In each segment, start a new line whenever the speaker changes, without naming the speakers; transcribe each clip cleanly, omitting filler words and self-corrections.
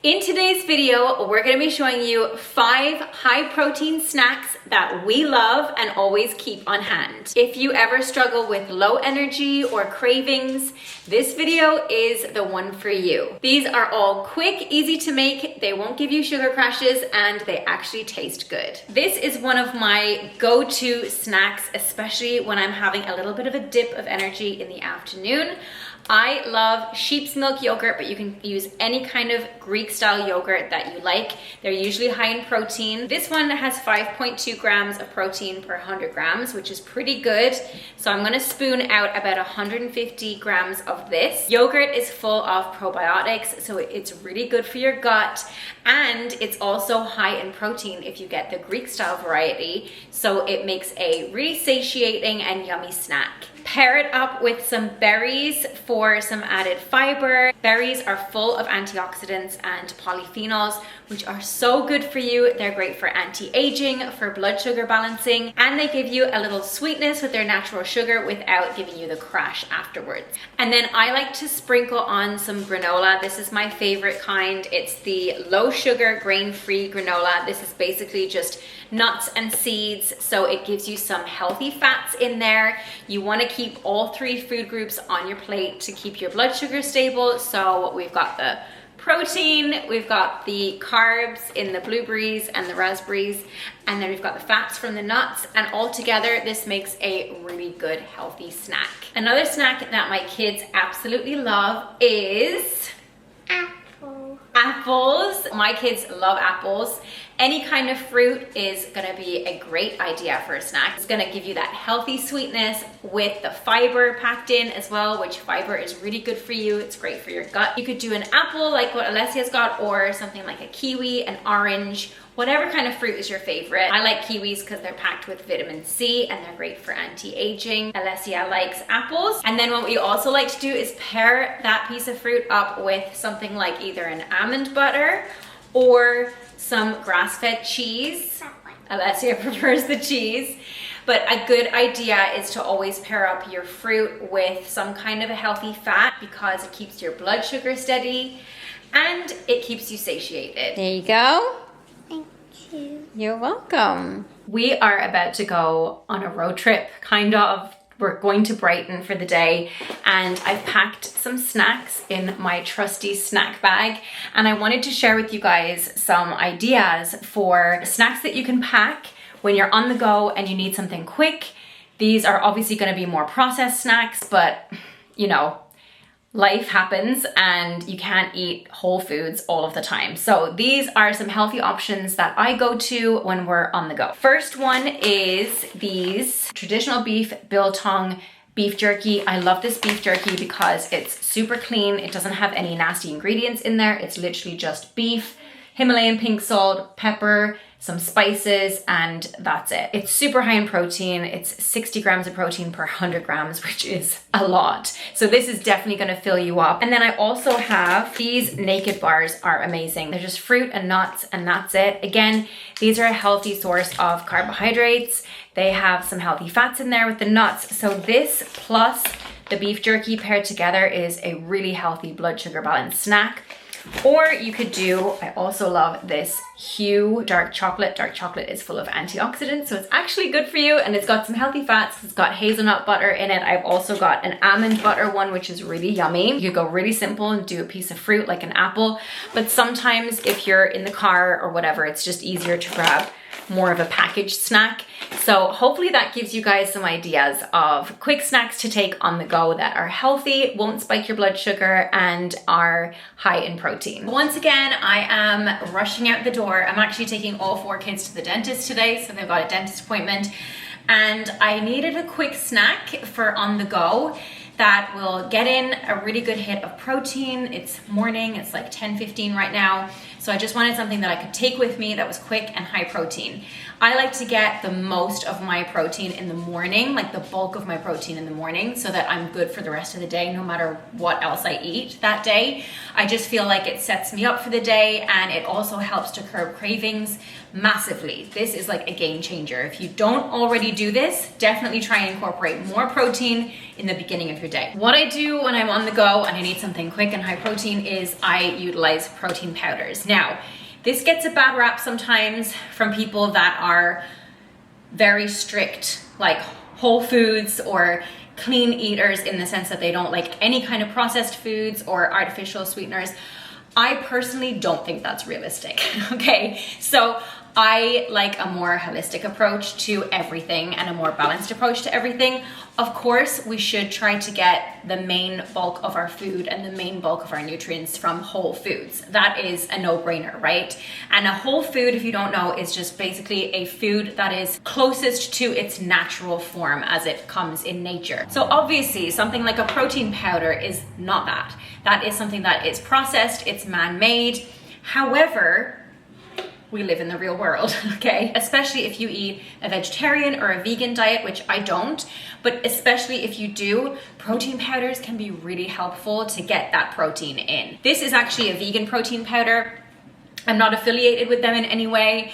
In today's video, we're going to be showing you 5 high protein snacks that we love and always keep on hand. If you ever struggle with low energy or cravings, this video is the one for you. These are all quick, easy to make, they won't give you sugar crashes, and they actually taste good. This is one of my go-to snacks, especially when I'm having a little bit of a dip of energy in the afternoon. I love sheep's milk yogurt, but you can use any kind of Greek style yogurt that you like. They're usually high in protein. This one has 5.2 grams of protein per 100 grams, which is pretty good. So I'm gonna spoon out about 150 grams of this. Yogurt is full of probiotics, so it's really good for your gut. And it's also high in protein if you get the Greek style variety. So it makes a really satiating and yummy snack. Pair it up with some berries for some added fiber. Berries are full of antioxidants and polyphenols, which are so good for you. They're great for anti-aging, for blood sugar balancing, and they give you a little sweetness with their natural sugar without giving you the crash afterwards. And then I like to sprinkle on some granola. This is my favorite kind. It's the low sugar, grain-free granola. This is basically just nuts and seeds, so it gives you some healthy fats in there. You want to keep all 3 food groups on your plate to keep your blood sugar stable. So we've got the protein, we've got the carbs in the blueberries and the raspberries, and then we've got the fats from the nuts, and all together this makes a really good healthy snack. Another snack that my kids absolutely love is apples. My kids love apples. Any kind of fruit is gonna be a great idea for a snack. It's gonna give you that healthy sweetness with the fiber packed in as well, which fiber is really good for you. It's great for your gut. You could do an apple like what Alessia's got, or something like a kiwi, an orange, whatever kind of fruit is your favorite. I like kiwis because they're packed with vitamin C and they're great for anti-aging. Alessia likes apples. And then what we also like to do is pair that piece of fruit up with something like either an almond butter or some grass-fed cheese. Alessia prefers the cheese. But a good idea is to always pair up your fruit with some kind of a healthy fat because it keeps your blood sugar steady and it keeps you satiated. There you go.
Thank you.
You're welcome. We are about to go on a road trip, kind of. We're going to Brighton for the day, and I've packed some snacks in my trusty snack bag, and I wanted to share with you guys some ideas for snacks that you can pack when you're on the go and you need something quick. These are obviously going to be more processed snacks, but you know, life happens and you can't eat whole foods all of the time. So these are some healthy options that I go to when we're on the go. First one is these traditional beef biltong beef jerky. I love this beef jerky because it's super clean. It doesn't have any nasty ingredients in there. It's literally just beef, Himalayan pink salt, pepper, some spices, and that's it. It's super high in protein. It's 60 grams of protein per 100 grams, which is a lot. So this is definitely gonna fill you up. And then I also have these naked bars are amazing. They're just fruit and nuts, and that's it. Again, these are a healthy source of carbohydrates. They have some healthy fats in there with the nuts. So this plus the beef jerky paired together is a really healthy blood sugar balanced snack. Or you could do, I also love this Hue dark chocolate. Dark chocolate is full of antioxidants, so it's actually good for you, and it's got some healthy fats. It's got hazelnut butter in it. I've also got an almond butter one, which is really yummy. You could go really simple and do a piece of fruit like an apple, but sometimes if you're in the car or whatever, it's just easier to grab more of a packaged snack. So hopefully that gives you guys some ideas of quick snacks to take on the go that are healthy, won't spike your blood sugar, and are high in protein. Once again, I am rushing out the door. I'm actually taking all 4 kids to the dentist today, so they've got a dentist appointment, and I needed a quick snack for on the go that will get in a really good hit of protein. It's morning, it's like 10:15 right now. So I just wanted something that I could take with me that was quick and high protein. I like to get the most of my protein in the morning, like the bulk of my protein in the morning, so that I'm good for the rest of the day, no matter what else I eat that day. I just feel like it sets me up for the day, and it also helps to curb cravings massively. This is like a game changer. If you don't already do this, definitely try and incorporate more protein in the beginning of your day. What I do when I'm on the go and I need something quick and high protein is I utilize protein powders. Now, this gets a bad rap sometimes from people that are very strict, like whole foods or clean eaters, in the sense that they don't like any kind of processed foods or artificial sweeteners. I personally don't think that's realistic, okay? So I like a more holistic approach to everything and a more balanced approach to everything. Of course, we should try to get the main bulk of our food and the main bulk of our nutrients from whole foods. That is a no-brainer, right? And a whole food, if you don't know, is just basically a food that is closest to its natural form as it comes in nature. So obviously, something like a protein powder is not that. That is something that is processed, it's man-made. However, we live in the real world, okay? Especially if you eat a vegetarian or a vegan diet, which I don't, but especially if you do, protein powders can be really helpful to get that protein in. This is actually a vegan protein powder. I'm not affiliated with them in any way.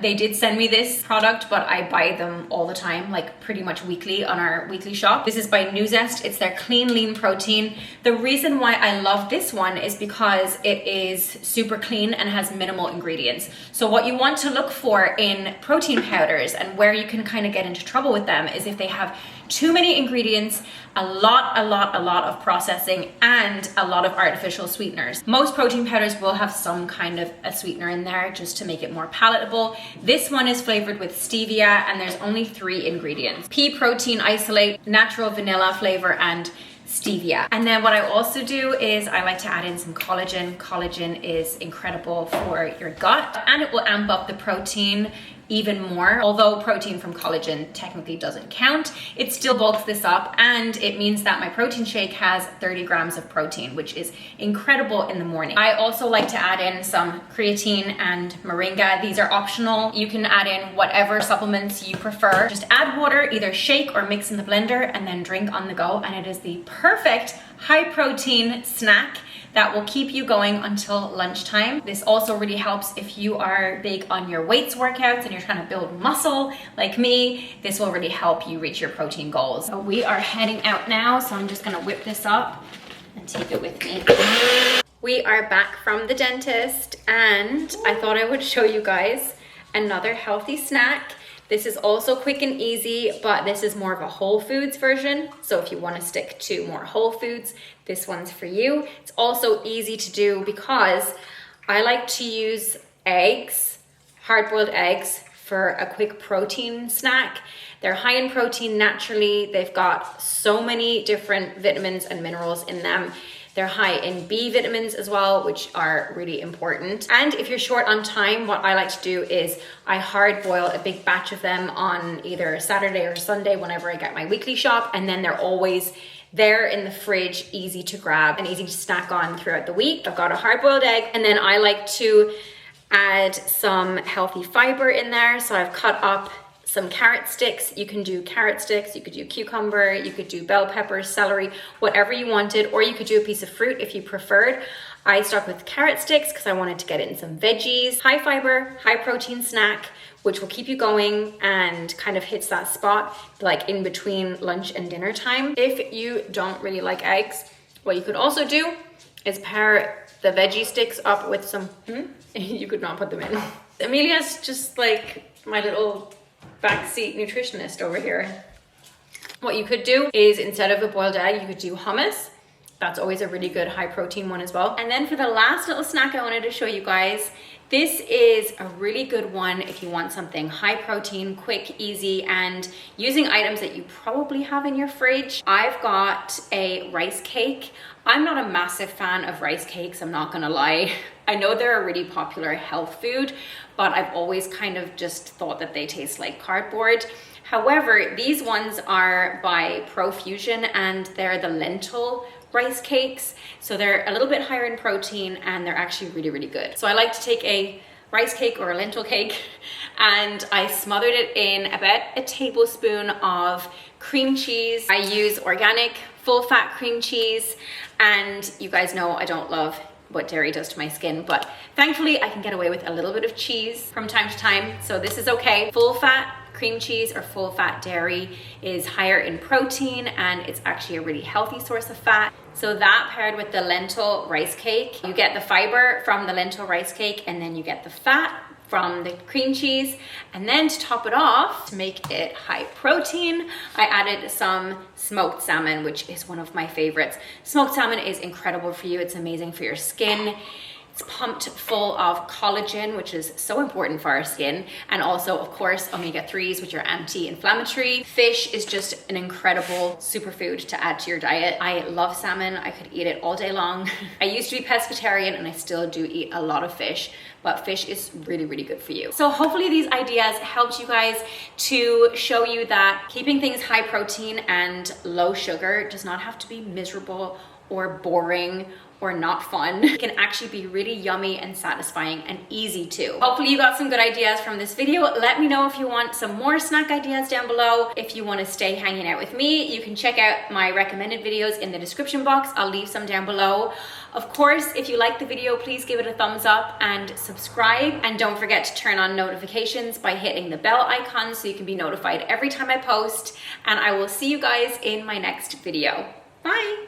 They did send me this product, but I buy them all the time, like pretty much weekly on our weekly shop. This is by Nuzest. It's their clean, lean protein. The reason why I love this one is because it is super clean and has minimal ingredients. So what you want to look for in protein powders, and where you can kind of get into trouble with them, is if they have too many ingredients, a lot of processing, and a lot of artificial sweeteners. Most protein powders will have some kind of a sweetener in there just to make it more palatable. This one is flavored with stevia, and there's only 3 ingredients: pea protein isolate, natural vanilla flavor, and stevia. And then what I also do is I like to add in some collagen. Collagen is incredible for your gut, and it will amp up the protein even more. Although protein from collagen technically doesn't count, it still bulks this up, and it means that my protein shake has 30 grams of protein, which is incredible in the morning. I also like to add in some creatine and moringa. These are optional. You can add in whatever supplements you prefer. Just add water, either shake or mix in the blender, and then drink on the go, and it is the perfect high protein snack that will keep you going until lunchtime. This also really helps if you are big on your weights workouts and you're trying to build muscle like me. This will really help you reach your protein goals. So we are heading out now, so I'm just gonna whip this up and take it with me. We are back from the dentist, and I thought I would show you guys another healthy snack. This is also quick and easy, but this is more of a whole foods version. So if you want to stick to more whole foods, this one's for you. It's also easy to do because I like to use eggs, hard-boiled eggs, for a quick protein snack. They're high in protein naturally. They've got so many different vitamins and minerals in them. They're high in B vitamins as well, which are really important. And if you're short on time, what I like to do is I hard boil a big batch of them on either Saturday or Sunday whenever I get my weekly shop, and then they're always there in the fridge, easy to grab and easy to snack on throughout the week. I've got a hard-boiled egg, and then I like to add some healthy fiber in there. So I've cut up some carrot sticks. You can do carrot sticks, you could do cucumber, you could do bell peppers, celery, whatever you wanted, or you could do a piece of fruit if you preferred. I stuck with carrot sticks because I wanted to get in some veggies. High fiber, high protein snack, which will keep you going and kind of hits that spot like in between lunch and dinner time. If you don't really like eggs, what you could also do is pair the veggie sticks up with some, you could not put them in. Amelia's just like my little backseat nutritionist over here. What you could do is, instead of a boiled egg, you could do hummus. That's always a really good high protein one as well. And then for the last little snack I wanted to show you guys, this is a really good one if you want something high protein, quick, easy, and using items that you probably have in your fridge. I've got a rice cake. I'm not a massive fan of rice cakes, I'm not gonna lie. I know they're a really popular health food, but I've always kind of just thought that they taste like cardboard. However, these ones are by Profusion, and they're the lentil rice cakes. So they're a little bit higher in protein, and they're actually really, really good. So I like to take a rice cake or a lentil cake, and I smothered it in about a tablespoon of cream cheese. I use organic full fat cream cheese, and you guys know I don't love what dairy does to my skin, but thankfully I can get away with a little bit of cheese from time to time, so this is okay. Full fat cream cheese or full fat dairy is higher in protein, and it's actually a really healthy source of fat. So that paired with the lentil rice cake, you get the fiber from the lentil rice cake, and then you get the fat from the cream cheese. And then to top it off, to make it high protein, I added some smoked salmon, which is one of my favorites. Smoked salmon is incredible for you. It's amazing for your skin. It's pumped full of collagen, which is so important for our skin. And also, of course, omega-3s, which are anti-inflammatory. Fish is just an incredible superfood to add to your diet. I love salmon. I could eat it all day long. I used to be pescatarian and I still do eat a lot of fish, but fish is really, really good for you. So hopefully these ideas helped you guys to show you that keeping things high protein and low sugar does not have to be miserable or boring or not fun. It can actually be really yummy and satisfying and easy too. Hopefully you got some good ideas from this video. Let me know if you want some more snack ideas down below. If you want to stay hanging out with me, you can check out my recommended videos in the description box. I'll leave some down below. Of course, if you like the video, please give it a thumbs up and subscribe. And don't forget to turn on notifications by hitting the bell icon so you can be notified every time I post. And I will see you guys in my next video. Bye.